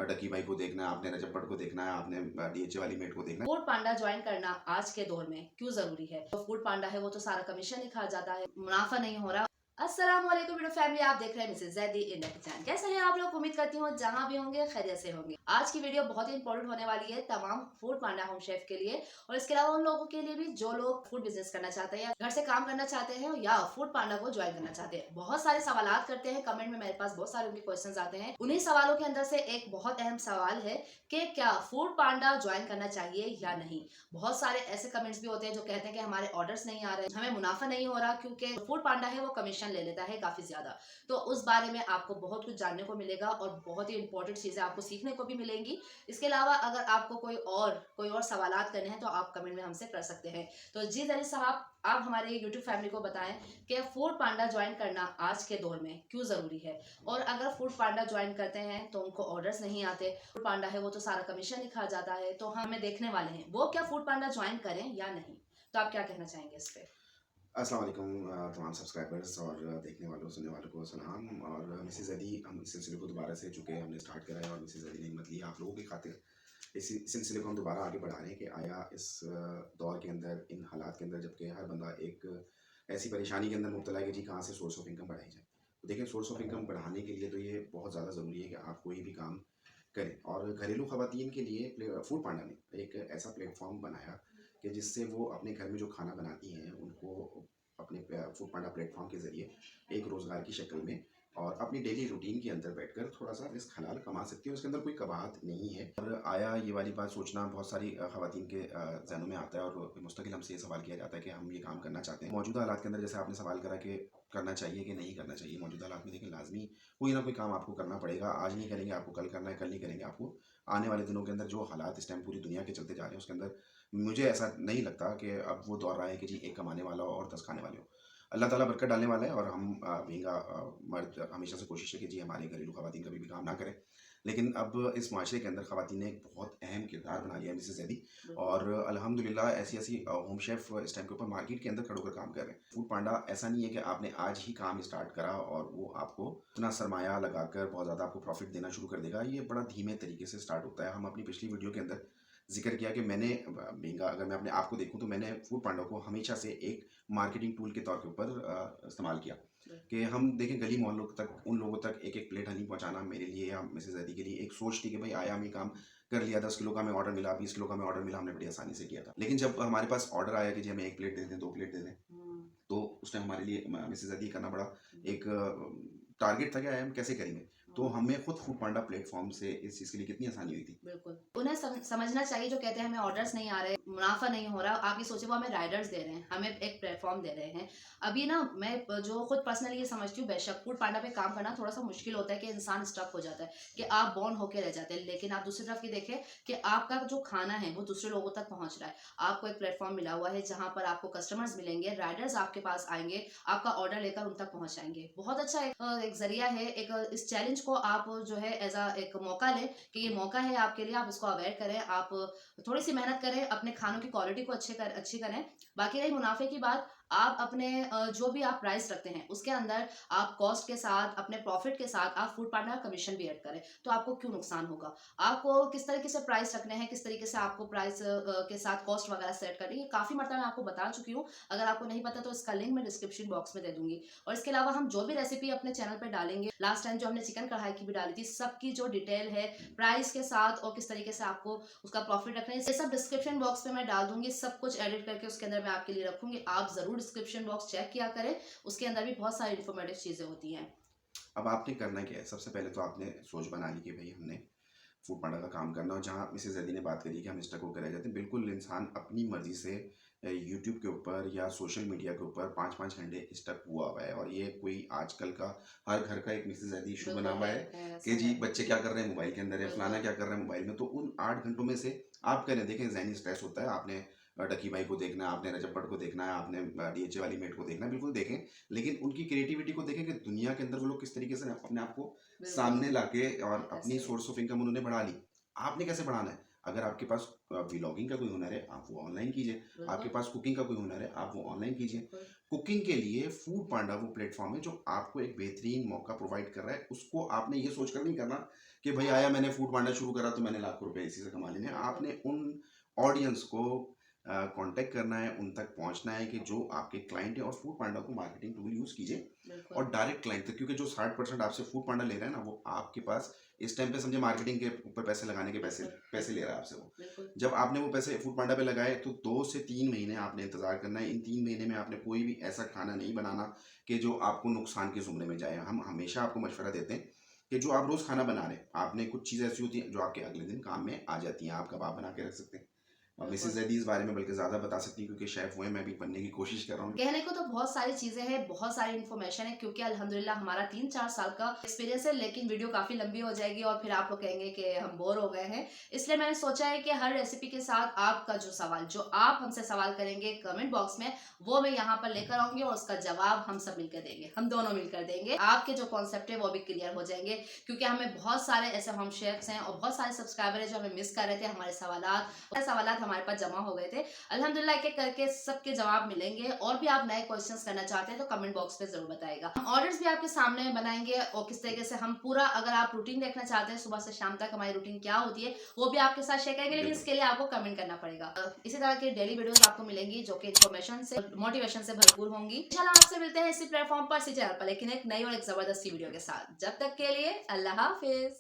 डकी भाई को देखना है, आपने रजब भट्ट को देखना है, आपने डीएचए वाली मेट को देखना है। फूड पांडा ज्वाइन करना आज के दौर में क्यों जरूरी है? तो फूड पांडा है वो तो सारा कमीशन ही खा जाता है, मुनाफा नहीं हो रहा। अस्सलाम वालेकुम वीडियो फैमिली, आप देख रहे हैं मिसेस जैदी इंडिया किचन। कैसे हैं आप लोग? उम्मीद करती हूँ जहां भी होंगे खैरियत से होंगे। आज की वीडियो बहुत ही इंपॉर्टेंट होने वाली है तमाम फूड पांडा होम शेफ के लिए, और इसके अलावा उन लोगों के लिए भी जो लोग फूड बिजनेस करना चाहते हैं, घर से काम करना चाहते हैं या फूड पांडा को ज्वाइन करना चाहते हैं। बहुत सारे सवाल करते हैं कमेंट में, मेरे पास बहुत सारे उनके क्वेश्चन आते हैं। उन्हीं सवालों के अंदर से एक बहुत अहम सवाल है कि क्या फूड पांडा ज्वाइन करना चाहिए या नहीं। बहुत सारे ऐसे कमेंट्स भी होते हैं जो कहते हैं कि हमारे ऑर्डर्स नहीं आ रहे, हमें मुनाफा नहीं हो रहा, क्योंकि फूड पांडा है वो कमीशन ले लेता है काफी ज्यादा। तो उस बारे में आपको बहुत कुछ जानने को मिलेगा और बहुत ही इंपॉर्टेंट चीजें आपको सीखने को भी मिलेंगी। इसके अलावा अगर आपको कोई और सवालात करने हैं तो आप कमेंट में हमसे कर सकते हैं। तो जी जरी साहब, आप हमारे यूट्यूब फैमिली को बताएं कि फूड पांडा ज्वाइन करना आज के दौर में क्यों जरूरी है, और अगर फूड पांडा ज्वाइन करते हैं तो उनको ऑर्डर्स नहीं आते, फूड पांडा है वो तो सारा कमीशन ही खा जाता है, तो हमें देखने वाले हैं वो क्या फूड पांडा ज्वाइन करें या नहीं। तो आप क्या कहना चाहेंगे इस पे? अस्सलाम वालेकुम तमाम सब्सक्राइबर्स और देखने वालों सुनने वालों को सलाम। और मिसेस अली, हम इस सिलसिले को दोबारा से चुके हमने स्टार्ट करा है और मिसेस अली ने हिम्मत ली आप लोगों की खातिर इसी सिलसिले को हम दोबारा आगे बढ़ा रहे हैं कि आया इस दौर के अंदर, इन हालात के अंदर, जबकि हर बंदा एक ऐसी परेशानी के अंदर मुब्तला है कि जी कहाँ से सोर्स ऑफ इनकम बढ़ाई जाए। तो देखिए, सोर्स ऑफ इनकम बढ़ाने के लिए तो ये बहुत ज़्यादा ज़रूरी है कि आप कोई भी काम करें। और घरेलू ख़वातीन के लिए फूड पांडा ने एक ऐसा प्लेटफॉर्म बनाया कि जिससे वो अपने घर में जो खाना बनाती हैं उनको अपने फूड पांडा प्लेटफॉर्म के ज़रिए एक रोज़गार की शक्ल में और अपनी डेली रूटीन के अंदर बैठकर थोड़ा सा रिस्क हलाल कमा सकती है। उसके अंदर कोई कबाहत नहीं है। और आया ये वाली बात सोचना बहुत सारी ख़वातीन के जहनों में आता है और मुस्तकिल हमसे ये सवाल किया जाता है कि हम ये काम करना चाहते हैं। मौजूदा हालात के अंदर जैसे आपने सवाल करा कि करना चाहिए कि नहीं करना चाहिए, मौजूदा हालात में देखिए लाजमी कोई ना कोई काम आपको करना पड़ेगा। आज नहीं करेंगे आपको कल करना है, कल नहीं करेंगे आपको आने वाले दिनों के अंदर। जो हालात इस टाइम पूरी दुनिया के चलते जा रहे हैं उसके अंदर मुझे ऐसा नहीं लगता कि अब वो दौर रहा है कि जी एक कमाने वाला हो और 10 खाने वाले हो। अल्लाह ताला बरकत डालने वाला है और हम भीगा मर्द हमेशा से कोशिश है कि जी हमारे घरेलू ख़वातीन कभी भी काम ना करें। लेकिन अब इस माशरे के अंदर ख़वातीन ने एक बहुत अहम किरदार बना लिया है मिसेस ज़ैदी। और अल्हम्दुलिल्लाह ऐसी ऐसी होम शेफ़ इस टाइम के ऊपर मार्केट के अंदर खड़े होकर काम कर रहे हैं। फूड पांडा ऐसा नहीं है कि आपने आज ही काम स्टार्ट करा और वो आपको इतना सरमाया लगाकर बहुत ज़्यादा आपको प्रॉफ़िट देना शुरू कर देगा। ये बड़ा धीमे तरीके से स्टार्ट होता है। हम अपनी पिछली वीडियो के अंदर ज़िक्र किया कि मैंने बीइंग अगर मैं अपने आप को देखूँ तो मैंने फूड पांडा को हमेशा से एक मार्केटिंग टूल के तौर के ऊपर इस्तेमाल किया कि हम देखें गली मोहल्लों तक उन लोगों तक एक एक प्लेट हलीम पहुंचाना मेरे लिए या मिसेस जैदी के लिए एक सोच थी कि भाई आया हम ये काम कर लिया। 10 किलो का हमें ऑर्डर मिला, 20 किलो का हमें ऑर्डर मिला, हमने बड़ी आसानी से किया था। लेकिन जब हमारे पास ऑर्डर आया कि जी हमें 1 प्लेट दे दें, 2 प्लेट दे दें, तो उस टाइम हमारे लिए मिसेस जैदी करना बड़ा एक टारगेट था कि हम कैसे करेंगे। तो हमें खुद फूड पांडा प्लेटफॉर्म से इस चीज़ के लिए कितनी आसानी हुई थी। बिल्कुल, उन्हें समझना चाहिए जो कहते हैं हमें ऑर्डर्स नहीं आ रहे, मुनाफा नहीं हो रहा। आप ये सोचे वो हमें राइडर्स दे रहे हैं, हमें एक प्लेटफॉर्म दे रहे हैं। अभी ना मैं जो खुद पर्सनली ये समझती हूँ, बेशक फूड पांडा पे काम करना थोड़ा सा मुश्किल होता है कि इंसान स्टक हो जाता है कि आप बॉन्ड होके रह जाते हैं। लेकिन आप दूसरी तरफ ये देखें कि आपका जो खाना है वो दूसरे लोगों तक पहुंच रहा है। आपको एक प्लेटफॉर्म मिला हुआ है जहां पर आपको कस्टमर्स मिलेंगे, राइडर्स आपके पास आएंगे, आपका ऑर्डर लेकर उन तक पहुंचाएंगे। बहुत अच्छा एक जरिया है। इस चैलेंज को आप जो है एज अ एक मौका लें कि ये मौका है आपके लिए, आप इसको अवॉइड करें। आप थोड़ी सी मेहनत करें, अपने खानों की क्वालिटी को अच्छी करें। बाकी रही मुनाफे की बात, आप अपने जो भी आप प्राइस रखते हैं उसके अंदर आप कॉस्ट के साथ, अपने प्रॉफिट के साथ आप फूड पार्टनर कमीशन भी ऐड करें, तो आपको क्यों नुकसान होगा। आपको किस तरीके से प्राइस रखने हैं, किस तरीके से आपको प्राइस के साथ कॉस्ट वगैरह सेट करनी है, काफी मतलब मैं आपको बता चुकी हूँ। अगर आपको नहीं पता तो इसका लिंक मैं डिस्क्रिप्शन बॉक्स में दे दूंगी। और इसके अलावा हम जो भी रेसिपी अपने चैनल पर डालेंगे, लास्ट टाइम जो हमने चिकन कढ़ाई की भी डाली थी, सबकी जो डिटेल है प्राइस के साथ और किस तरीके से आपको उसका प्रॉफिट रखना है, ये सब डिस्क्रिप्शन बॉक्स में मैं डाल दूंगी। सब कुछ एडिट करके उसके अंदर मैं आपके लिए रखूंगी। आप जरूर डिस्क्रिप्शन बॉक्स चेक किया करें, उसके अंदर भी बहुत सारी इन्फॉर्मेटिव चीजें होती हैं। अब आपने करना क्या है? सबसे पहले तो आपने सोच बना ली कि भाई हमने फूड पांडा का काम करना। और जहाँ मिसेस जैदी ने बात करी कि हम स्टक होकर रह जाते हैं, बिल्कुल इंसान अपनी मर्जी से यूट्यूब के ऊपर या सोशल मीडिया के ऊपर 5-5 घंटे स्टक हुआ हुआ है। और ये कोई आजकल का हर घर का एक मिसेस जैदी इशू बना हुआ है कि जी बच्चे क्या कर रहे हैं मोबाइल के अंदर है, फलाना क्या कर रहा है मोबाइल में। तो उन 8 घंटों में से आप कह रहे देखें जहनी स्ट्रेस होता है। आपने डकी भाई को देखना है, आपने रजब भट्ट को देखना है, आपने डीएचए वाली मेट को देखना है, बिल्कुल देखें। लेकिन उनकी क्रिएटिविटी को देखें कि दुनिया के अंदर वो लोग किस तरीके से अपने आप को सामने लाके और अपनी सोर्स ऑफ इनकम उन्होंने बढ़ा ली। आपने कैसे बढ़ाना है? अगर आपके पास व्लॉगिंग का कोई हुनर है, आप वो ऑनलाइन कीजिए। आपके बिल्कुल पास कुकिंग का कोई हुनर है, आप वो ऑनलाइन कीजिए। बिल्कुल कुकिंग के लिए फूड पांडा वो प्लेटफॉर्म है जो आपको एक बेहतरीन मौका प्रोवाइड कर रहा है। उसको आपने ये सोचकर नहीं करना कि भाई आया, मैंने फूड पांडा शुरू करा तो मैंने लाखों रुपए इसी से कमा लेने हैं। बिल्कुल आपने उन ऑडियंस को कांटेक्ट करना है, उन तक पहुंचना है कि जो आपके क्लाइंट है, और फूड पांडा को मार्केटिंग टूल यूज कीजिए बिल्कुल और डायरेक्ट क्लाइंट तक, क्योंकि जो 60% आपसे फूड पांडा ले रहा है ना, वो आपके पास इस टाइम पे समझे मार्केटिंग के ऊपर पैसे लगाने के पैसे बिल्कुल पैसे ले रहा है आपसे वो। बिल्कुल जब आपने वो पैसे फूड पांडा पे लगाए तो 2 से 3 महीने आपने इंतजार करना है। इन 3 महीने में आपने कोई भी ऐसा खाना नहीं बनाना कि जो आपको नुकसान के जुमरे में जाए। हम हमेशा आपको मशवरा देते हैं कि जो आप रोज खाना बना रहे हैं, आपने कुछ चीज़ें ऐसी होती हैं जो आपके अगले दिन काम में आ जाती हैं। आप कबाब बना के रख सकते हैं, और मिसेज बिल्कुल जैदी इस बारे में बल्कि ज़्यादा बता सकती है, क्योंकि शेफ़ वो है, मैं भी बनने की कोशिश कर रहा हूँ। कहने को तो बहुत सारी चीजें हैं, बहुत सारी इन्फॉर्मेशन है, क्योंकि अल्हम्दुलिल्लाह हमारा 3-4 साल का एक्सपीरियंस है, लेकिन वीडियो काफी लंबी हो जाएगी और फिर आप लोग कहेंगे कि हम बोर हो गए हैं। इसलिए मैंने सोचा है कि हर रेसिपी के साथ आपका जो सवाल, जो आप हमसे सवाल करेंगे कमेंट बॉक्स में, वो मैं यहाँ पर लेकर आऊंगी और उसका जवाब हम सब मिलकर देंगे, हम दोनों मिलकर देंगे। आपके जो कॉन्सेप्ट है वो भी क्लियर हो जाएंगे, क्योंकि हमें बहुत सारे ऐसे होम शेफ्स हैं और बहुत सारे सब्सक्राइबर है जो हमें मिस कर रहे थे। हमारे सवाल हमारे पास जमा हो गए थे, अल्हम्दुलिल्लाह एक एक करके सबके जवाब मिलेंगे। और भी आप नए क्वेश्चंस करना चाहते हैं तो कमेंट बॉक्स में जरूर बताइएगा। हम ऑर्डर्स भी आपके सामने बनाएंगे और किस तरीके से हम पूरा, अगर आप रूटीन देखना चाहते हैं सुबह से शाम तक हमारी रूटीन क्या होती है, वो भी आपके साथ शेयर करेंगे, लेकिन बिल्कुल। इसके लिए आपको कमेंट करना पड़ेगा। इसी तरह की डेली वीडियोस आपको मिलेंगी जो कि इन्फॉर्मेशन से, मोटिवेशन से भरपूर होंगी। इंशाल्लाह आपसे मिलते हैं इसी प्लेटफॉर्म पर, इसी चैनल पर, लेकिन एक नई और एक जबरदस्त वीडियो के साथ। जब तक के लिए अल्लाह हाफिज।